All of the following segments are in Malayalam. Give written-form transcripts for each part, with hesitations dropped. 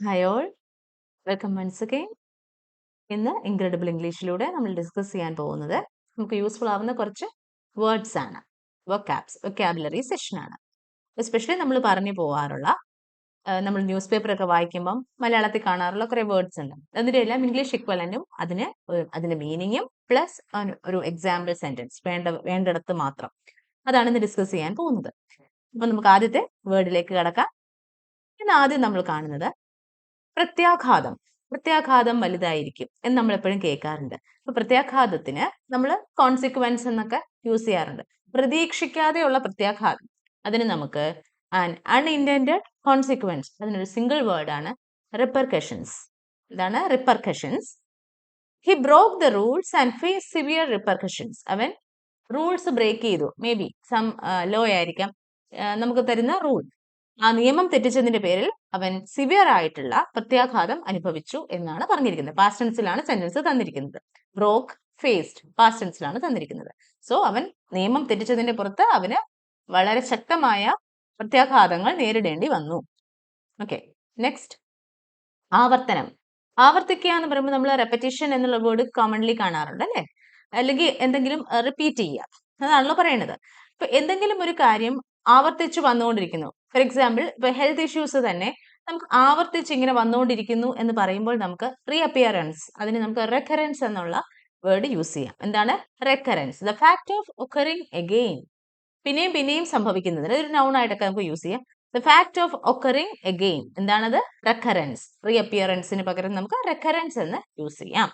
Hi all, welcome once again. ഇന്ന് ഇൻക്രെഡിബിൾ ഇംഗ്ലീഷിലൂടെ നമ്മൾ ഡിസ്കസ് ചെയ്യാൻ പോകുന്നത് നമുക്ക് യൂസ്ഫുൾ ആവുന്ന കുറച്ച് വേർഡ്സ് ആണ്, വൊക്കാബുലറി സെഷൻ ആണ്. എസ്പെഷ്യലി നമ്മൾ പറഞ്ഞു പോകാറുള്ള നമ്മൾ ന്യൂസ് പേപ്പർ ഒക്കെ വായിക്കുമ്പം മലയാളത്തിൽ കാണാറുള്ള കുറെ വേർഡ്സ് ഉണ്ട്. അതിന്റെ എല്ലാം ഇംഗ്ലീഷ് ഇക്വലന്റും അതിന്റെ മീനിങ്ങും പ്ലസ് ഒരു എക്സാമ്പിൾ സെന്റൻസ് വേണ്ടിടത്ത് മാത്രം. അതാണ് ഇന്ന് ഡിസ്കസ് ചെയ്യാൻ പോകുന്നത്. അപ്പൊ നമുക്ക് ആദ്യത്തെ വേർഡിലേക്ക് കടക്കാം. ഇന്ന് ആദ്യം നമ്മൾ കാണുന്നത് പ്രത്യാഘാതം. പ്രത്യാഘാതം വലുതായിരിക്കും എന്ന് നമ്മൾ എപ്പോഴും കേൾക്കാറുണ്ട്. അപ്പൊ പ്രത്യാഘാതത്തിന് നമ്മൾ കോൺസിക്വൻസ് എന്നൊക്കെ യൂസ് ചെയ്യാറുണ്ട്. പ്രതീക്ഷിക്കാതെയുള്ള പ്രത്യാഘാതം, അതിന് നമുക്ക് ആൻ അൺഇൻറ്റൻഡഡ് കോൺസിക്വൻസ്, അതിനൊരു സിംഗിൾ വേർഡ് ആണ് റിപ്പർക്കഷൻസ്. ഇതാണ് repercussions. He broke the rules and face severe repercussions. അവൻ റൂൾസ് ബ്രേക്ക് ചെയ്തു, മേ ബി സം ലോ ആയിരിക്കാം നമുക്ക് തരുന്ന റൂൾ. ആ നിയമം തെറ്റിച്ചതിന്റെ പേരിൽ അവൻ സിവിയർ ആയിട്ടുള്ള പ്രത്യാഘാതം അനുഭവിച്ചു എന്നാണ് പറഞ്ഞിരിക്കുന്നത്. പാസ്റ്റ് ടെൻസിലാണ് സെന്റൻസ് തന്നിരിക്കുന്നത്. ബ്രോക്ക്, ഫേസ്ഡ്, പാസ്റ്റ് ടെൻസിലാണ് തന്നിരിക്കുന്നത്. സോ അവൻ നിയമം തെറ്റിച്ചതിന്റെ പുറത്ത് അവന് വളരെ ശക്തമായ പ്രത്യാഘാതങ്ങൾ നേരിടേണ്ടി വന്നു. ഓക്കെ, നെക്സ്റ്റ് ആവർത്തനം. ആവർത്തിക്കുക എന്ന് പറയുമ്പോൾ നമ്മൾ റെപ്പറ്റീഷൻ എന്നുള്ള വേർഡ് കോമൺലി കാണാറുണ്ട് അല്ലെ? അല്ലെങ്കിൽ എന്തെങ്കിലും റിപ്പീറ്റ് ചെയ്യുക, അതാണല്ലോ പറയുന്നത്. ഇപ്പൊ എന്തെങ്കിലും ഒരു കാര്യം ആവർത്തിച്ച് വന്നുകൊണ്ടിരിക്കുന്നു. ഫോർ എക്സാമ്പിൾ, ഇപ്പൊ ഹെൽത്ത് ഇഷ്യൂസ് തന്നെ നമുക്ക് ആവർത്തിച്ച് ഇങ്ങനെ വന്നുകൊണ്ടിരിക്കുന്നു എന്ന് പറയുമ്പോൾ നമുക്ക് റീഅപ്പിയറൻസ്, അതിന് നമുക്ക് റെക്കറൻസ് എന്നുള്ള വേർഡ് യൂസ് ചെയ്യാം. എന്താണ് recurrence? The fact of occurring again, പിന്നെയും പിന്നെയും സംഭവിക്കുന്നതിന് ഒരു നൗൺ ആയിട്ടൊക്കെ നമുക്ക് യൂസ് ചെയ്യാം. The fact of occurring again, എന്താണത്? റെക്കറൻസ്. റീഅപ്പിയറൻസിന് പകരം നമുക്ക് റെക്കറൻസ് എന്ന് യൂസ് ചെയ്യാം.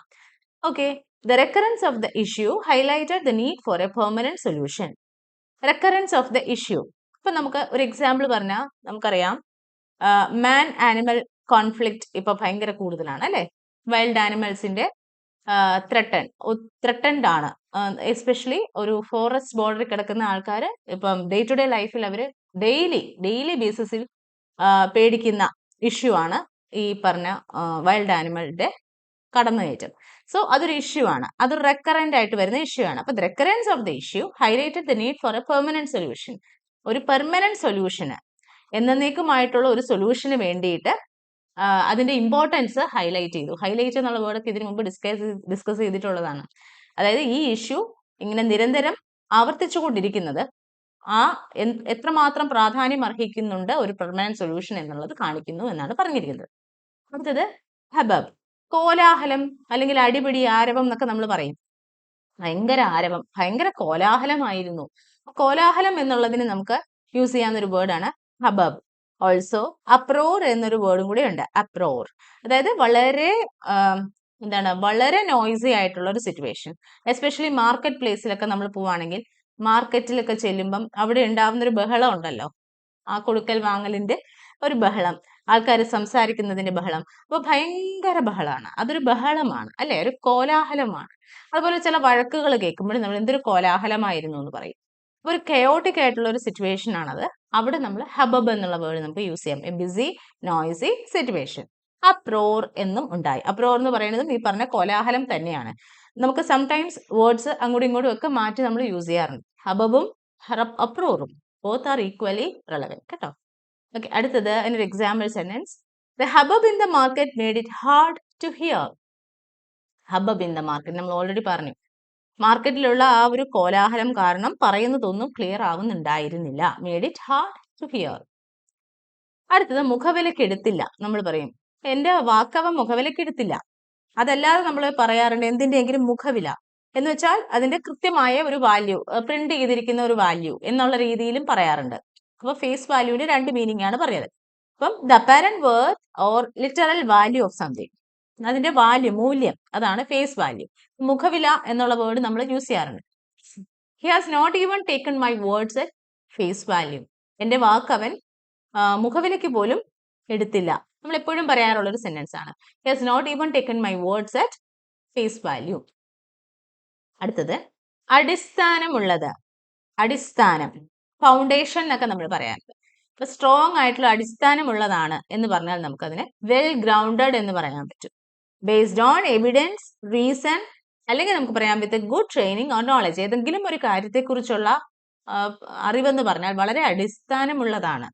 Okay, the recurrence of the issue highlighted the need for A permanent solution. Recurrence of the issue, ഇപ്പൊ നമുക്ക് ഒരു എക്സാമ്പിൾ പറഞ്ഞാൽ നമുക്കറിയാം, മാൻ ആനിമൽ കോൺഫ്ലിക്റ്റ് ഇപ്പൊ ഭയങ്കര കൂടുതലാണ് അല്ലെ? വൈൽഡ് ആനിമൽസിന്റെ ത്രട്ടൻഡ് ആണ്. എസ്പെഷ്യലി ഒരു ഫോറസ്റ്റ് ബോർഡറിൽ കിടക്കുന്ന ആൾക്കാർ ഇപ്പം ഡേ ടു ഡേ ലൈഫിൽ അവര് ഡെയിലി ബേസിസിൽ പേടിക്കുന്ന ഇഷ്യൂ ആണ് ഈ പറഞ്ഞ വൈൽഡ് ആനിമലിന്റെ കടന്നുകയറ്റം. സോ അതൊരു ഇഷ്യൂ ആണ്, അതൊരു റെക്കറന്റ് ആയിട്ട് വരുന്ന ഇഷ്യൂ ആണ്. അപ്പൊ recurrence of the issue highlighted the need for A permanent solution. ഒരു പെർമനന്റ് സൊല്യൂഷന്, എന്നേക്കുമായിട്ടുള്ള ഒരു സൊല്യൂഷന് വേണ്ടിയിട്ട് അതിന്റെ ഇമ്പോർട്ടൻസ് ഹൈലൈറ്റ് ചെയ്തു. ഹൈലൈറ്റ് എന്നുള്ള വേർഡൊക്കെ ഇതിനു മുമ്പ് ഡിസ്കസ് ചെയ്തിട്ടുള്ളതാണ്. അതായത് ഈ ഇഷ്യൂ ഇങ്ങനെ നിരന്തരം ആവർത്തിച്ചുകൊണ്ടിരിക്കുന്നത് എത്രമാത്രം പ്രാധാന്യം അർഹിക്കുന്നുണ്ട് ഒരു പെർമനന്റ് സൊല്യൂഷൻ എന്നുള്ളത് കാണിക്കുന്നു എന്നാണ് പറഞ്ഞിരിക്കുന്നത്. അടുത്തത് ഹബബ്, കോലാഹലം അല്ലെങ്കിൽ അടിപിടി, ആരവം എന്നൊക്കെ നമ്മൾ പറയും. ഭയങ്കര ആരവം, ഭയങ്കര കോലാഹലമായിരുന്നു. കോലാഹലം എന്നുള്ളതിന് നമുക്ക് യൂസ് ചെയ്യാവുന്ന ഒരു വേർഡാണ് ഹബബ്. ഓൾസോ അപ്രോർ എന്നൊരു വേർഡും കൂടി ഉണ്ട്, അപ്രോർ. അതായത് വളരെ വളരെ നോയ്സി ആയിട്ടുള്ള ഒരു സിറ്റുവേഷൻ. എസ്പെഷ്യലി മാർക്കറ്റ് പ്ലേസിലൊക്കെ നമ്മൾ പോവാണെങ്കിൽ, മാർക്കറ്റിലൊക്കെ ചെല്ലുമ്പം അവിടെ ഉണ്ടാവുന്ന ഒരു ബഹളം ഉണ്ടല്ലോ, ആ കൊടുക്കൽ വാങ്ങലിന്റെ ഒരു ബഹളം, ആൾക്കാർ സംസാരിക്കുന്നതിന്റെ ബഹളം. അപ്പൊ ഭയങ്കര ബഹളമാണ്, അതൊരു ബഹളമാണ് അല്ലെ, ഒരു കോലാഹലമാണ്. അതുപോലെ ചില വഴക്കുകൾ കേൾക്കുമ്പോഴും നമ്മൾ എന്തൊരു കോലാഹലമായിരുന്നു എന്ന് പറയും. ഒരു കെയോട്ടിക് ആയിട്ടുള്ള ഒരു സിറ്റുവേഷൻ ആണത്. അവിടെ നമ്മൾ ഹബബ് എന്നുള്ള വേർഡ് നമുക്ക് യൂസ് ചെയ്യാം. A busy noisy situation. Uproar എന്നും ഉണ്ടായി. അപ്രോർ എന്ന് പറയുന്നതും ഈ പറഞ്ഞ കോലാഹലം തന്നെയാണ്. നമുക്ക് സംടൈംസ് വേർഡ്സ് അങ്ങോട്ടും ഇങ്ങോട്ടും ഒക്കെ മാറ്റി നമ്മൾ യൂസ് ചെയ്യാറുണ്ട്. ഹബബും അപ്രോറും ബോത്ത് ആർ ഈക്വലി റെലവെന്റ് കേട്ടോ. ഓക്കെ, അടുത്തത് അതിനൊരു example sentence. The hubbub in the market made it hard to hear. Hubbub in the market, നമ്മൾ ഓൾറെഡി പറഞ്ഞു, മാർക്കറ്റിലുള്ള ആ ഒരു കോലാഹലം കാരണം പറയുന്നതൊന്നും ക്ലിയർ ആവുന്നുണ്ടായിരുന്നില്ല. Made it hard to hear. അടുത്തത് മുഖവിലക്കെടുത്തില്ല. നമ്മൾ പറയും എന്റെ വാക്കവൻ മുഖവിലക്കെടുത്തില്ല. അതല്ലാതെ നമ്മൾ പറയാറുണ്ട് എന്തിന്റെയെങ്കിലും മുഖവില എന്ന് വെച്ചാൽ അതിന്റെ കൃത്യമായ ഒരു വാല്യൂ, പ്രിന്റ് ചെയ്തിരിക്കുന്ന ഒരു വാല്യൂ എന്നുള്ള രീതിയിലും പറയാറുണ്ട്. അപ്പൊ ഫേസ് വാല്യൂവിന് രണ്ട് മീനിങ് ആണ് പറയുന്നത്. അപ്പം the apparent worth or literal value of something, അതിന്റെ വാല്യൂ, മൂല്യം, അതാണ് ഫേസ് വാല്യൂ. മുഖവില എന്നുള്ള വേർഡ് നമ്മൾ യൂസ് ചെയ്യാറുണ്ട്. He has not even taken my words at face value. എന്റെ വാക്ക് അവൻ മുഖവിലയ്ക്ക് പോലും എടുത്തില്ല. നമ്മൾ എപ്പോഴും പറയാറുള്ള ഒരു സെന്റൻസ് ആണ്. He has not even taken my words at face value. അടുത്തത് അടിസ്ഥാനമുള്ളത്. അടിസ്ഥാനം, ഫൗണ്ടേഷൻ എന്നൊക്കെ നമ്മൾ പറയാറുണ്ട്. ഇപ്പൊ സ്ട്രോങ് ആയിട്ടുള്ള അടിസ്ഥാനമുള്ളതാണ് എന്ന് പറഞ്ഞാൽ നമുക്ക് അതിനെ വെൽ ഗ്രൗണ്ടഡ് എന്ന് പറയാൻ പറ്റും. ബേസ്ഡ് ഓൺ എവിഡൻസ്, റീസൺ, അല്ലെങ്കിൽ നമുക്ക് പറയാൻ പറ്റും ഗുഡ് ട്രെയിനിങ് ഓർ നോളജ്. ഏതെങ്കിലും ഒരു കാര്യത്തെക്കുറിച്ചുള്ള അറിവെന്ന് പറഞ്ഞാൽ വളരെ അടിസ്ഥാനമുള്ളതാണ്.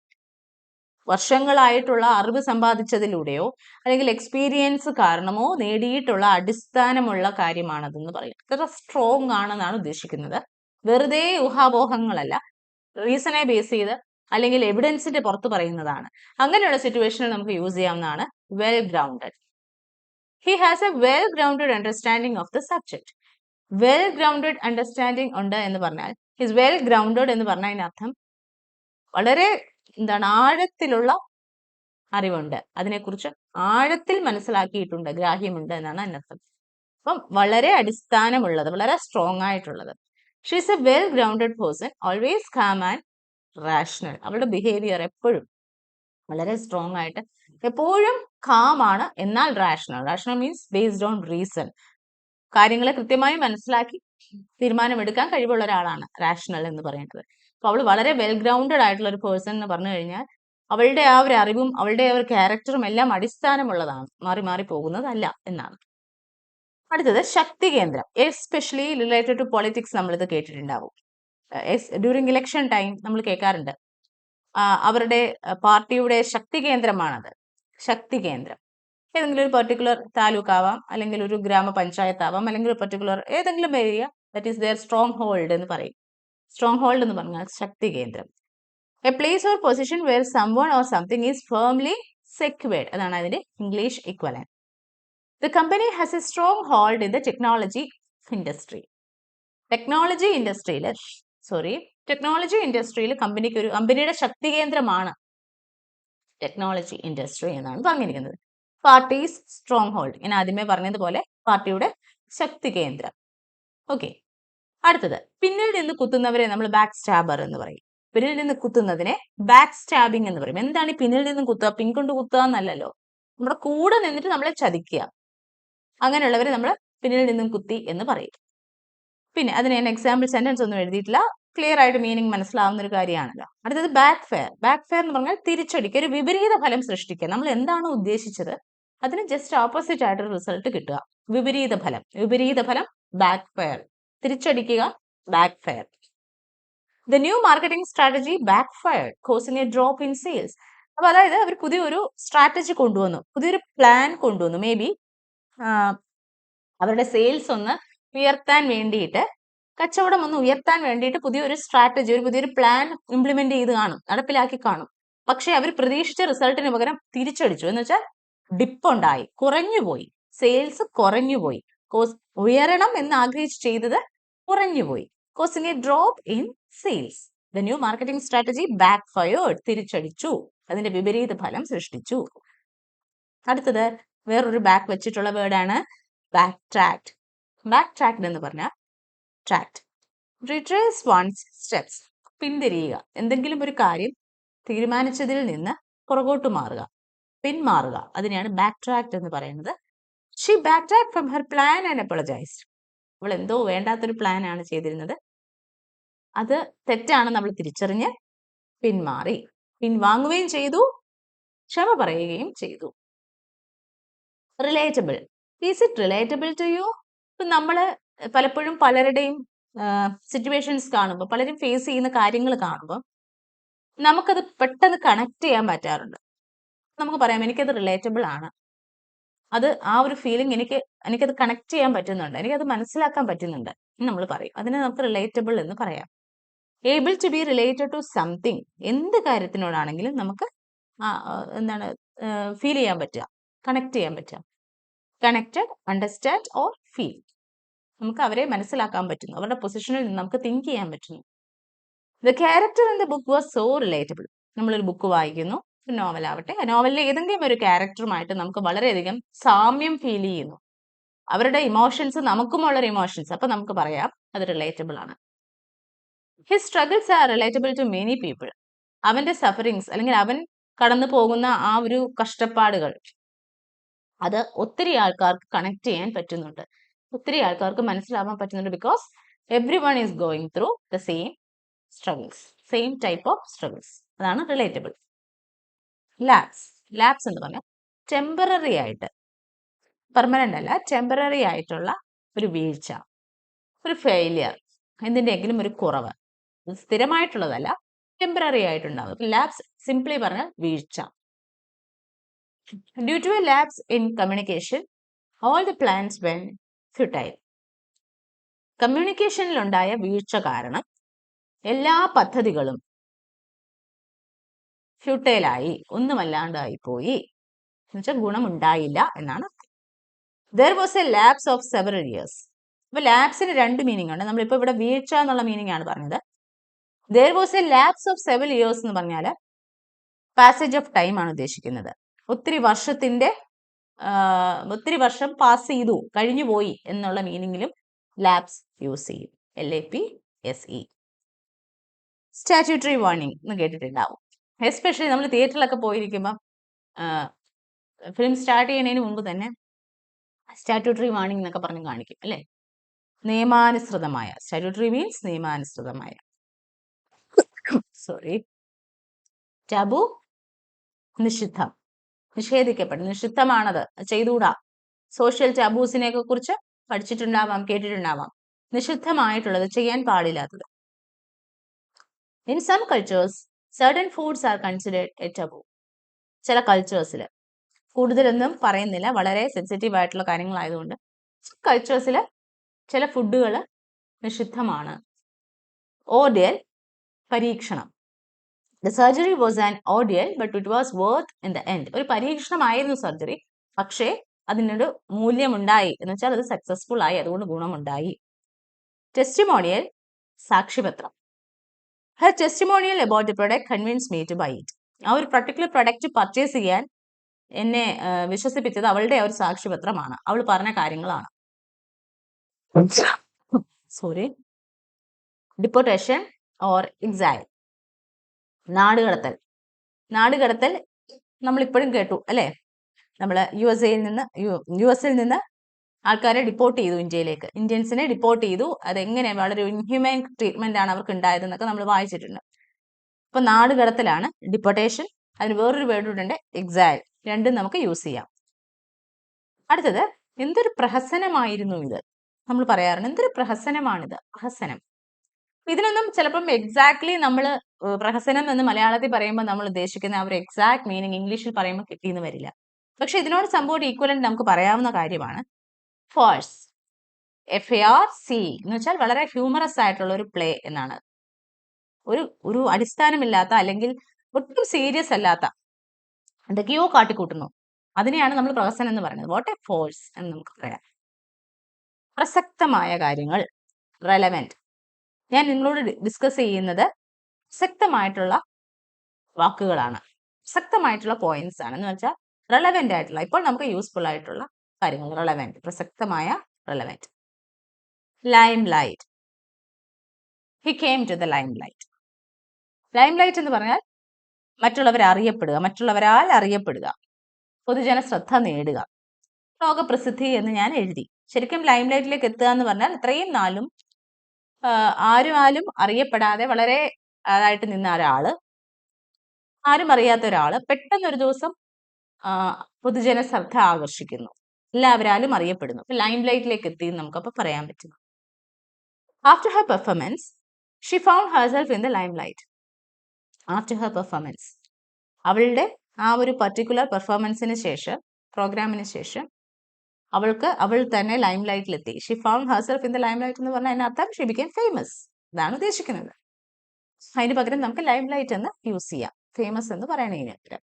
വർഷങ്ങളായിട്ടുള്ള അറിവ് സമ്പാദിച്ചതിലൂടെയോ അല്ലെങ്കിൽ എക്സ്പീരിയൻസ് കാരണമോ നേടിയിട്ടുള്ള അടിസ്ഥാനമുള്ള കാര്യമാണതെന്ന് പറയും. ഇത്ര സ്ട്രോങ് ആണെന്നാണ് ഉദ്ദേശിക്കുന്നത്. വെറുതെ ഊഹാപോഹങ്ങളല്ല, റീസണെ ബേസ് ചെയ്ത് അല്ലെങ്കിൽ എവിഡൻസിന്റെ പുറത്ത് പറയുന്നതാണ്. അങ്ങനെയുള്ള സിറ്റുവേഷനിൽ നമുക്ക് യൂസ് ചെയ്യാവുന്നതാണ് well grounded. He has A well grounded understanding of the subject. Well grounded understanding ഉണ്ട് എന്ന് പറഞ്ഞാൽ, ഹിസ് വെൽ ഗ്രൗണ്ടഡ് എന്ന് പറഞ്ഞാൽ അതിനർത്ഥം വളരെ ആഴത്തിലുള്ള അറിവുണ്ട്, അതിനെക്കുറിച്ച് ആഴത്തിൽ മനസ്സിലാക്കിയിട്ടുണ്ട്, ഗ്രാഹ്യമുണ്ട് എന്നാണ് അതിനർത്ഥം. അപ്പം വളരെ അടിസ്ഥാനമുള്ളത്, വളരെ സ്ട്രോങ് ആയിട്ടുള്ളത്. She is A well grounded person, always calm and rational. അവളുടെ ബിഹേവിയർ എപ്പോഴും വളരെ സ്ട്രോങ് ആയിട്ട്, എപ്പോഴും കാം ആണ്, എന്നാൽ rational. Rational means based on reason. കാര്യങ്ങളെ കൃത്യമായി മനസ്സിലാക്കി തീരുമാനമെടുക്കാൻ കഴിവുള്ള ഒരാളാണ് റാഷണൽ എന്ന് പറയുന്നത്. അപ്പൊ അവൾ വളരെ വെൽ ഗ്രൗണ്ടഡ് ആയിട്ടുള്ള ഒരു പേഴ്സൺ എന്ന് പറഞ്ഞു കഴിഞ്ഞാൽ അവളുടെ ആ ഒരു അറിവും അവളുടെ ആ ഒരു ക്യാരക്ടറും എല്ലാം അടിസ്ഥാനമുള്ളതാണ്, മാറി മാറി പോകുന്നതല്ല എന്നാണ്. അടുത്തത് ശക്തി കേന്ദ്രം. എസ്പെഷ്യലി റിലേറ്റഡ് ടു പൊളിറ്റിക്സ് നമ്മളിത് കേട്ടിട്ടുണ്ടാവും. ഡ്യൂറിങ് ഇലക്ഷൻ ടൈം നമ്മൾ കേൾക്കാറുണ്ട്, അവരുടെ പാർട്ടിയുടെ ശക്തി കേന്ദ്രമാണത്. ശക്തി കേന്ദ്രം ഏതെങ്കിലും ഒരു പെർട്ടിക്കുലർ താലൂക്ക് ആവാം, അല്ലെങ്കിൽ ഒരു ഗ്രാമപഞ്ചായത്ത് ആവാം, അല്ലെങ്കിൽ ഒരു പെർട്ടിക്കുലർ ഏതെങ്കിലും area, that is their stronghold എന്ന് പറയും. സ്ട്രോങ് ഹോൾഡ് എന്ന് പറഞ്ഞാൽ ശക്തി കേന്ദ്രം. A place or position where someone or something is firmly secured, അതാണ് അതിന്റെ English equivalent. The company has a stronghold in the technology industry. Technology ഇൻഡസ്ട്രിയിൽ കമ്പനിയുടെ ശക്തി കേന്ദ്രമാണ് ടെക്നോളജി ഇൻഡസ്ട്രി എന്നാണ് പറഞ്ഞിരിക്കുന്നത്. പാർട്ടീസ് സ്ട്രോങ് ഹോൾഡ്, ഞാൻ ആദ്യമേ പറഞ്ഞതുപോലെ പാർട്ടിയുടെ ശക്തി കേന്ദ്രം. ഓക്കെ, അടുത്തത് പിന്നിൽ നിന്ന് കുത്തുന്നവരെ നമ്മൾ ബാക്ക് സ്റ്റാബർ എന്ന് പറയും. പിന്നിൽ നിന്ന് കുത്തുന്നതിനെ ബാക്ക് സ്റ്റാബിംഗ് എന്ന് പറയും. എന്താണ് ഈ പിന്നിൽ നിന്നും കുത്തുക? പിൻ കൊണ്ട് കുത്തുക എന്നല്ലല്ലോ, നമ്മുടെ കൂടെ നിന്നിട്ട് നമ്മളെ ചതിക്കുക, അങ്ങനെയുള്ളവരെ നമ്മൾ പിന്നിൽ നിന്നും കുത്തി എന്ന് പറയും. പിന്നെ അതിന് ഞാൻ എക്സാമ്പിൾ സെന്റൻസ് ഒന്നും എഴുതിയിട്ടില്ല, ക്ലിയർ ആയിട്ട് മീനിങ് മനസ്സിലാവുന്ന ഒരു കാര്യമാണല്ലോ. അടുത്തത് ബാക്ക് ഫെയർ. ബാക്ക് ഫെയർ എന്ന് പറഞ്ഞാൽ തിരിച്ചടിക്കുക, ഒരു വിപരീത ഫലം സൃഷ്ടിക്കുക. നമ്മൾ എന്താണോ ഉദ്ദേശിച്ചത് അതിന് ജസ്റ്റ് ഓപ്പോസിറ്റ് ആയിട്ടൊരു റിസൾട്ട് കിട്ടുക, വിപരീത ഫലം ബാക്ക് ഫെയർ. തിരിച്ചടിക്കുക, backfire. The new marketing strategy backfire, causing a drop in sales. അപ്പൊ അതായത് അവർ പുതിയൊരു സ്ട്രാറ്റജി കൊണ്ടുവന്നു, പുതിയൊരു പ്ലാൻ കൊണ്ടുവന്നു. മേ ബി അവരുടെ സെയിൽസ് ഒന്ന് ഉയർത്താൻ വേണ്ടിയിട്ട്, കച്ചവടം ഒന്ന് ഉയർത്താൻ വേണ്ടിയിട്ട് പുതിയൊരു സ്ട്രാറ്റജി, പുതിയൊരു പ്ലാൻ ഇംപ്ലിമെന്റ് ചെയ്ത് കാണും, നടപ്പിലാക്കി കാണും. പക്ഷെ അവർ പ്രതീക്ഷിച്ച റിസൾട്ടിന് പകരം തിരിച്ചടിച്ചു. എന്ന് വെച്ചാൽ ഡിപ്പ് ഉണ്ടായി, കുറഞ്ഞുപോയി, സെയിൽസ് കുറഞ്ഞുപോയി. ഉയരണം എന്ന് ആഗ്രഹിച്ച് ചെയ്തത് കുറഞ്ഞുപോയി. Causing a drop in sales. The new marketing strategy backfired, തിരിച്ചടിച്ചു, അതിന്റെ വിപരീത ഫലം സൃഷ്ടിച്ചു. അടുത്തത് വേറൊരു ബാക്ക് വെച്ചിട്ടുള്ള വേർഡാണ് ബാക്ക് ട്രാക്ട്. ബാക്ക് ട്രാക്ട് എന്ന് പറഞ്ഞാൽ ട്രാക്ട്, റിട്രേസ് വൺസ് സ്റ്റെപ്സ്, പിന്തിരിയുക, എന്തെങ്കിലും ഒരു കാര്യം തീരുമാനിച്ചതിൽ നിന്ന് പുറകോട്ട് മാറുക, പിന്മാറുക, അതിനെയാണ് ബാക്ക് ട്രാക്ട് എന്ന് പറയുന്നത്. She back tract from her plan and apologised. അവൾ എന്തോ വേണ്ടാത്തൊരു പ്ലാൻ ആണ് ചെയ്തിരുന്നത്, അത് തെറ്റാണ് നമ്മൾ തിരിച്ചറിഞ്ഞ് പിന്മാറി, പിൻവാങ്ങുകയും ചെയ്തു, ക്ഷമ പറയുകയും ചെയ്തു. Relatable. Is it relatable to you? നമ്മൾ പലപ്പോഴും പലരുടെയും സിറ്റുവേഷൻസ് കാണുമ്പോൾ, പലരും ഫേസ് ചെയ്യുന്ന കാര്യങ്ങൾ കാണുമ്പോൾ നമുക്കത് പെട്ടെന്ന് കണക്ട് ചെയ്യാൻ പറ്റാറുണ്ട്. നമുക്ക് പറയാം എനിക്കത് റിലേറ്റബിൾ ആണ്, അത് ആ ഒരു ഫീലിംഗ് എനിക്കത് കണക്ട് ചെയ്യാൻ പറ്റുന്നുണ്ട്, എനിക്കത് മനസ്സിലാക്കാൻ പറ്റുന്നുണ്ട് എന്ന് നമ്മൾ പറയും. അതിനെ നമുക്ക് റിലേറ്റബിൾ എന്ന് പറയാം. Able to be related to something, എന്ത് കാര്യത്തിനോടാണെങ്കിലും നമുക്ക് ഫീൽ ചെയ്യാൻ പറ്റുക, കണക്ട് ചെയ്യാൻ പറ്റുക. കണക്റ്റഡ്, അണ്ടർസ്റ്റാൻഡ് ഓർ ഫീൽ, നമുക്ക് അവരെ മനസ്സിലാക്കാൻ പറ്റുന്നു, അവരുടെ പൊസിഷനിൽ നിന്ന് നമുക്ക് തിങ്ക് ചെയ്യാൻ പറ്റുന്നു. The character in the book was so relatable. നമ്മളൊരു ബുക്ക് വായിക്കുന്നു, നോവൽ ആവട്ടെ, ആ നോവലിലെ ഏതെങ്കിലും ഒരു ക്യാരക്ടറുമായിട്ട് നമുക്ക് വളരെയധികം സാമ്യം ഫീൽ ചെയ്യുന്നു, അവരുടെ ഇമോഷൻസ് നമുക്കുമുള്ളൊരു ഇമോഷൻസ്, അപ്പൊ നമുക്ക് പറയാം അത് റിലേറ്റബിൾ ആണ്. His struggles are relatable to many people. അവന്റെ സഫറിങ്സ് അല്ലെങ്കിൽ അവൻ കടന്നു പോകുന്ന ആ ഒരു കഷ്ടപ്പാടുകൾ, അത് ഒത്തിരി ആൾക്കാർക്ക് കണക്ട് ചെയ്യാൻ പറ്റുന്നുണ്ട്, ഒത്തിരി ആൾക്കാർക്ക് മനസ്സിലാവാൻ പറ്റുന്നുണ്ട്. Because every one is going through the same struggles, same type of struggles, അതാണ് റിലേറ്റബിൾ. ലാപ്സ് എന്ന് പറഞ്ഞാൽ ടെമ്പററി ആയിട്ട്, പെർമനന്റ് അല്ല, ടെമ്പററി ആയിട്ടുള്ള ഒരു വീഴ്ച, ഒരു ഫെയിലിയർ, എന്തിൻ്റെയെങ്കിലും ഒരു കുറവ്, സ്ഥിരമായിട്ടുള്ളതല്ല, ടെമ്പററി ആയിട്ടുണ്ടാവും. ലാപ്സ് സിംപ്ലി പറഞ്ഞാൽ വീഴ്ച. Due to a lapse in communication all the plans went futile. കമ്മ്യൂണിക്കേഷനിലുണ്ടായ വീഴ്ച കാരണം എല്ലാ പദ്ധതികളും ഫ്യൂട്ടൈലായി, ഒന്നുമല്ലാണ്ടായി പോയി, എന്നുവെച്ചാൽ ഗുണമുണ്ടായില്ല എന്നാണ്. There was A lapse of several years. അപ്പൊ ലാപ്സിന് രണ്ട് മീനിങ് ഉണ്ട്. നമ്മളിപ്പോ ഇവിടെ വീഴ്ച എന്നുള്ള മീനിങ് ആണ് പറഞ്ഞത്. There was A lapse of several years എന്ന് പറഞ്ഞാൽ പാസേജ് ഓഫ് ടൈം ആണ് ഉദ്ദേശിക്കുന്നത്. ഒത്തിരി വർഷം പാസ് ചെയ്തു, കഴിഞ്ഞു പോയി എന്നുള്ള മീനിങ്ങിലും ലാപ്സ് യൂസ് ചെയ്യും. LAPSE. സ്റ്റാറ്റ്യൂട്ടറി വാർണിംഗ് എന്ന് കേട്ടിട്ടുണ്ടാവും. എസ്പെഷ്യലി നമ്മൾ തിയേറ്ററിലൊക്കെ പോയിരിക്കുമ്പം ഫിലിം സ്റ്റാർട്ട് ചെയ്യുന്നതിന് മുമ്പ് തന്നെ സ്റ്റാറ്റ്യൂട്ടറി വാർണിംഗ് എന്നൊക്കെ പറഞ്ഞ് കാണിക്കും അല്ലേ. നിയമാനുസൃതമായ, സ്റ്റാറ്റ്യൂട്ടറി മീൻസ് നിയമാനുസൃതമായ. ടാബു നിഷിദ്ധം, നിഷേധിക്കപ്പെടും, നിഷിദ്ധമാണത്, ചെയ്തുകൂടാ. സോഷ്യൽ ടാബൂസിനെയൊക്കെ കുറിച്ച് പഠിച്ചിട്ടുണ്ടാവാം, കേട്ടിട്ടുണ്ടാവാം. നിഷിദ്ധമായിട്ടുള്ളത്, ചെയ്യാൻ പാടില്ലാത്തത്. In some cultures certain foods are considered a taboo. ചില കൾച്ചേഴ്സിൽ, കൂടുതലൊന്നും പറയുന്നില്ല, വളരെ സെൻസിറ്റീവ് ആയിട്ടുള്ള കാര്യങ്ങളായതുകൊണ്ട് കൾച്ചേഴ്സിൽ ചില ഫുഡുകൾ നിഷിദ്ധമാണ്. ഓർഡിയൽ, പരീക്ഷണം. The surgery was an ordeal, but it was worth in the end. ഒരു പരീക്ഷണമായിരുന്നു സർജറി, പക്ഷേ അതിനൊരു മൂല്യമുണ്ടായി, എന്ന് വെച്ചാൽ അത് സക്സസ്ഫുൾ ആയി, അതുകൊണ്ട് ഗുണമുണ്ടായി. Testimonial, സാക്ഷ്യപത്രം. Her testimonial about the product convinced me to buy it. ആ ഒരു പർട്ടിക്കുലർ പ്രൊഡക്റ്റ് പർച്ചേസ് ചെയ്യാൻ എന്നെ വിശ്വസിപ്പിച്ചത് അവളുടെ ഒരു സാക്ഷ്യപത്രമാണ്, അവൾ പറഞ്ഞ കാര്യങ്ങളാണ്. ഡിപ്പോർട്ടേഷൻ ഓർ എക്സൈൽ, നാടുകടത്തൽ. നാടുകടത്തൽ നമ്മളിപ്പോഴും കേട്ടു അല്ലേ. നമ്മൾ യു എസിൽ നിന്ന് ആൾക്കാരെ ഡിപ്പോർട്ട് ചെയ്തു ഇന്ത്യയിലേക്ക്, ഇന്ത്യൻസിനെ ഡിപ്പോർട്ട് ചെയ്തു. അതെങ്ങനെ വളരെ ഇൻഹ്യൂമൻ ട്രീറ്റ്മെന്റ് ആണ് അവർക്ക് ഉണ്ടായതെന്നൊക്കെ നമ്മൾ വായിച്ചിട്ടുണ്ട്. അപ്പൊ നാടുകടത്തലാണ് ഡിപ്പോർട്ടേഷൻ. അതിന് വേറൊരു വേർഡ് ഉണ്ട്, എക്സൈൽ. രണ്ടും നമുക്ക് യൂസ് ചെയ്യാം. അടുത്തത്, എന്തൊരു പ്രഹസനമായിരുന്നു ഇത്. നമ്മൾ പറയാറുണ്ട് എന്തൊരു പ്രഹസനമാണിത്. പ്രഹസനം, ഇതിനൊന്നും ചിലപ്പം എക്സാക്ട്ലി നമ്മൾ പ്രഹസനം എന്ന് മലയാളത്തിൽ പറയുമ്പോൾ നമ്മൾ ഉദ്ദേശിക്കുന്ന ആ ഒരു എക്സാക്ട് മീനിങ് ഇംഗ്ലീഷിൽ പറയുമ്പോൾ കിട്ടിയെന്ന് വരില്ല. പക്ഷെ ഇതിനോട് സംഭവം ഈക്വലന്റ് നമുക്ക് പറയാവുന്ന കാര്യമാണ്. ഫാഴ്സ്, FARC എന്ന് വെച്ചാൽ വളരെ ഹ്യൂമറസ് ആയിട്ടുള്ള ഒരു പ്ലേ എന്നാണ്. ഒരു അടിസ്ഥാനമില്ലാത്ത, അല്ലെങ്കിൽ ഒട്ടും സീരിയസ് അല്ലാത്ത, എന്തൊക്കെയോ കാട്ടിക്കൂട്ടുന്നു, അതിനെയാണ് നമ്മൾ പ്രഹസനം എന്ന് പറയുന്നത്. വാട്ട് എ ഫോഴ്സ് എന്ന് നമുക്ക് പറയാം. പ്രസക്തമായ കാര്യങ്ങൾ, റെലവെന്റ്. ഞാൻ നിങ്ങളോട് ഡിസ്കസ് ചെയ്യുന്നത് പ്രസക്തമായിട്ടുള്ള വാക്കുകളാണ്, പ്രസക്തമായിട്ടുള്ള പോയിന്റ്സ് ആണ്. എന്ന് വെച്ചാൽ റെലവെന്റ് ആയിട്ടുള്ള, ഇപ്പോൾ നമുക്ക് യൂസ്ഫുൾ ആയിട്ടുള്ള കാര്യങ്ങൾ. റെലവെന്റ്, പ്രസക്തമായ, relevant. Limelight, he came to the limelight. Limelight എന്ന് പറഞ്ഞാൽ മറ്റുള്ളവരെ അറിയപ്പെടുക, മറ്റുള്ളവരാൽ അറിയപ്പെടുക, പൊതുജന ശ്രദ്ധ നേടുക. ലോകപ്രസിദ്ധി എന്ന് ഞാൻ എഴുതി. ശരിക്കും ലൈം ലൈറ്റിലേക്ക് എത്തുക എന്ന് പറഞ്ഞാൽ ഇത്രയും നാളും ആരും അറിയപ്പെടാതെ വളരെ അതായിട്ട് നിന്ന ഒരാള്, ആരും അറിയാത്ത ഒരാള് പെട്ടെന്നൊരു ദിവസം പൊതുജന ശ്രദ്ധ ആകർഷിക്കുന്നു, എല്ലാവരാലും അറിയപ്പെടുന്നു. ലൈം ലൈറ്റിലേക്ക് എത്തി നമുക്കപ്പോൾ പറയാൻ പറ്റും. After her performance she found herself in the limelight. After her performance, അവളുടെ ആ ഒരു പർട്ടിക്കുലർ പെർഫോമൻസിന് ശേഷം, പ്രോഗ്രാമിന് ശേഷം അവൾ തന്നെ ലൈം ലൈറ്റിലെത്തി. She found herself in the limelight എന്ന് പറഞ്ഞാൽ അതിനർത്ഥം ഷി ബിക്കേം ഫേമസ്, ഇതാണ് ഉദ്ദേശിക്കുന്നത്. അതിന് പകരം നമുക്ക് ലൈം ലൈറ്റ് എന്ന് യൂസ് ചെയ്യാം, ഫേമസ് എന്ന് പറയണതിന് പകരം.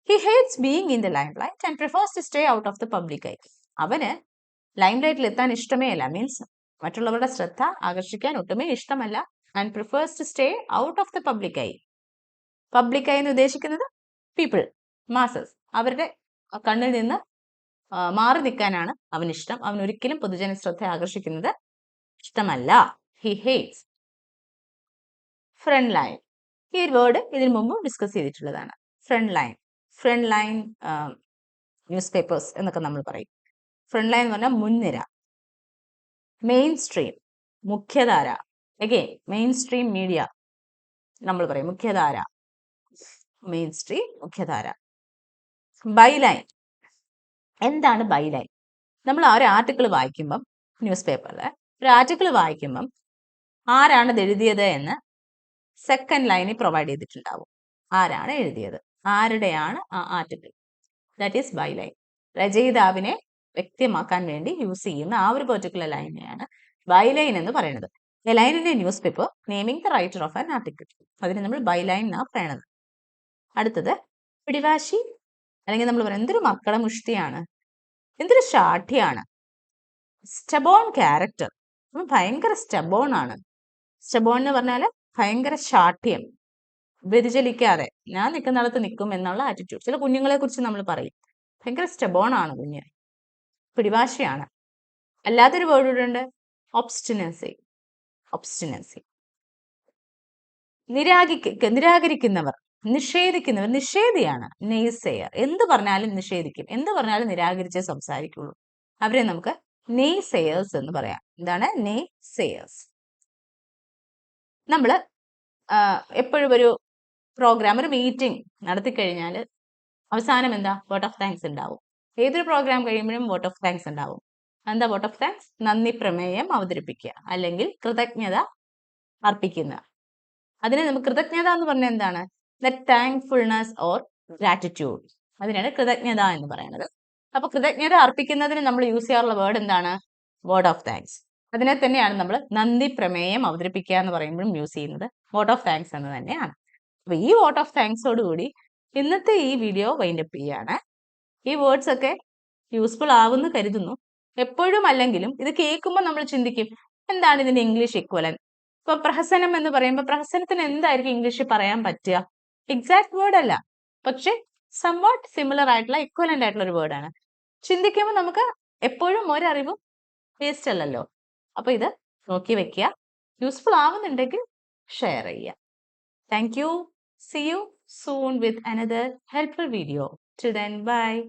He hates being in the limelight and prefers to stay out of the public eye. അവന് ലൈം ലൈറ്റിൽ എത്താൻ ഇഷ്ടമേ അല്ല, മീൻസ് മറ്റുള്ളവരുടെ ശ്രദ്ധ ആകർഷിക്കാൻ ഒട്ടുമേ ഇഷ്ടമല്ല. And prefers to stay out of the public eye. Public eye എന്ന് ഉദ്ദേശിക്കുന്നത് പീപ്പിൾ, മാസസ്. അവരുടെ കണ്ണിൽ നിന്ന് മാറി നിൽക്കാനാണ് അവനിഷ്ടം. അവൻ ഒരിക്കലും പൊതുജന ശ്രദ്ധ ആകർഷിക്കുന്നത് ഇഷ്ടമല്ല. He hates. ഫ്രണ്ട് ലൈൻ, ഈ വേർഡ് ഇതിനു മുമ്പ് ഡിസ്കസ് ചെയ്തിട്ടുള്ളതാണ്. Frontline, frontline newspapers എന്നൊക്കെ നമ്മൾ പറയും. ഫ്രണ്ട് ലൈൻ എന്ന് പറഞ്ഞാൽ മുൻനിര. മെയിൻ സ്ട്രീം, മുഖ്യധാര. അഗെയിൻ മെയിൻ സ്ട്രീം മീഡിയ നമ്മൾ പറയും, മുഖ്യധാര, മെയിൻ സ്ട്രീം, മുഖ്യധാര. ബൈലൈൻ, എന്താണ് ബൈലൈൻ? നമ്മൾ ആ ഒരു ആർട്ടിക്കിൾ വായിക്കുമ്പം, ന്യൂസ് പേപ്പറിൽ ഒരു ആർട്ടിക്കിൾ വായിക്കുമ്പം ആരാണ് ഇത് എഴുതിയത് എന്ന് സെക്കൻഡ് ലൈനിൽ പ്രൊവൈഡ് ചെയ്തിട്ടുണ്ടാവും. ആരാണ് എഴുതിയത്, ആരുടെയാണ് ആ article, that is byline. രചയിതാവിനെ വ്യക്തമാക്കാൻ വേണ്ടി യൂസ് ചെയ്യുന്ന ആ ഒരു പെർട്ടിക്കുലർ ലൈനെയാണ് ബൈ ലൈൻ എന്ന് പറയുന്നത്. A line in A news paper naming the writer of an article, അതിന് നമ്മൾ ബൈ ലൈൻ എന്നാണ് പറയണത്. അടുത്തത് പിടിവാശി, അല്ലെങ്കിൽ നമ്മൾ പറയാം എന്തൊരു മക്കള മുഷ്ടിയാണ്, എന്തൊരു ഷാഠ്യാണ്. സ്റ്റബോൺ ക്യാരക്ടർ, ഭയങ്കര സ്റ്റബോൺ ആണ്. സ്റ്റബോൺ എന്ന് പറഞ്ഞാല് ഭയങ്കര ശാഠ്യം, വ്യതിചലിക്കാതെ ഞാൻ നിൽക്കുന്നിടത്ത് നിൽക്കും എന്നുള്ള ആറ്റിറ്റ്യൂഡ്. ചില കുഞ്ഞുങ്ങളെ കുറിച്ച് നമ്മൾ പറയും ഭയങ്കര സ്റ്റബോൺ ആണ് കുഞ്ഞ്, പിടിവാശിയാണ്. അല്ലാത്തൊരു വേർഡ് ഇവിടെ ഉണ്ട്, ഒബ്സ്റ്റിനസി. ഒബ്സ്റ്റിനസി, നിരാകരിക്കുന്നവർ, നിഷേധിക്കുന്നവർ, നിഷേധിയാണ് നെയ്സെയർ. എന്ത് പറഞ്ഞാലും നിഷേധിക്കും, എന്ത് പറഞ്ഞാലും നിരാകരിച്ചേ സംസാരിക്കുള്ളൂ. അവരെ നമുക്ക് നെയ്സെയേഴ്സ് എന്ന് പറയാം. എന്താണ് നെയ്സെയേഴ്സ്? നമ്മൾ എപ്പോഴും ഒരു പ്രോഗ്രാം, ഒരു മീറ്റിംഗ് നടത്തി കഴിഞ്ഞാൽ അവസാനം എന്താ, വോട്ട് ഓഫ് താങ്ക്സ് ഉണ്ടാവും. ഏതൊരു പ്രോഗ്രാം കഴിയുമ്പോഴും വോട്ട് ഓഫ് താങ്ക്സ് ഉണ്ടാവും. എന്താ വോട്ട് ഓഫ് താങ്ക്സ്? നന്ദി പ്രമേയം അവതരിപ്പിക്കുക, അല്ലെങ്കിൽ കൃതജ്ഞത അർപ്പിക്കുന്ന. അതിനെ നമുക്ക് കൃതജ്ഞത എന്ന് പറഞ്ഞാൽ എന്താണ്, ദ താങ്ക്ഫുൾനെസ് ഓർ ഗ്രാറ്റിറ്റ്യൂഡ്, അതിനാണ് കൃതജ്ഞത എന്ന് പറയുന്നത്. അപ്പൊ കൃതജ്ഞത അർപ്പിക്കുന്നതിന് നമ്മൾ യൂസ് ചെയ്യാറുള്ള വേർഡ് എന്താണ്, വേർഡ് ഓഫ് താങ്ക്സ്. അതിനെ തന്നെയാണ് നമ്മൾ നന്ദി പ്രമേയം അവതരിപ്പിക്കുക എന്ന് പറയുമ്പോഴും യൂസ് ചെയ്യുന്നത് വോട്ട് ഓഫ് താങ്ക്സ് എന്ന് തന്നെയാണ്. അപ്പൊ ഈ വോട്ട് ഓഫ് താങ്ക്സോട് കൂടി ഇന്നത്തെ ഈ വീഡിയോ വൈൻഡപ്പ് ചെയ്യാണ്. ഈ വേർഡ്സ് ഒക്കെ യൂസ്ഫുൾ ആവുമെന്ന് കരുതുന്നു. എപ്പോഴും അല്ലെങ്കിലും ഇത് കേൾക്കുമ്പോൾ നമ്മൾ ചിന്തിക്കും എന്താണ് ഇതിന്റെ ഇംഗ്ലീഷ് ഇക്വലൻ. ഇപ്പൊ പ്രഹസനം എന്ന് പറയുമ്പോൾ പ്രഹസനത്തിന് എന്തായിരിക്കും ഇംഗ്ലീഷിൽ പറയാൻ പറ്റുക? എക്സാക്ട് വേർഡ് അല്ല, പക്ഷെ സംവാട്ട് സിമിലർ ആയിട്ടുള്ള ഇക്വലന്റ് ആയിട്ടുള്ള ഒരു വേർഡാണ്. ചിന്തിക്കുമ്പോൾ നമുക്ക് എപ്പോഴും ഒരറിവും വേസ്റ്റ് അല്ലല്ലോ. അപ്പൊ ഇത് നോക്കി വെക്കുക. യൂസ്ഫുൾ ആവുന്നുണ്ടെങ്കിൽ ഷെയർ ചെയ്യുക. Thank you. See you soon with another helpful video. Till then, bye.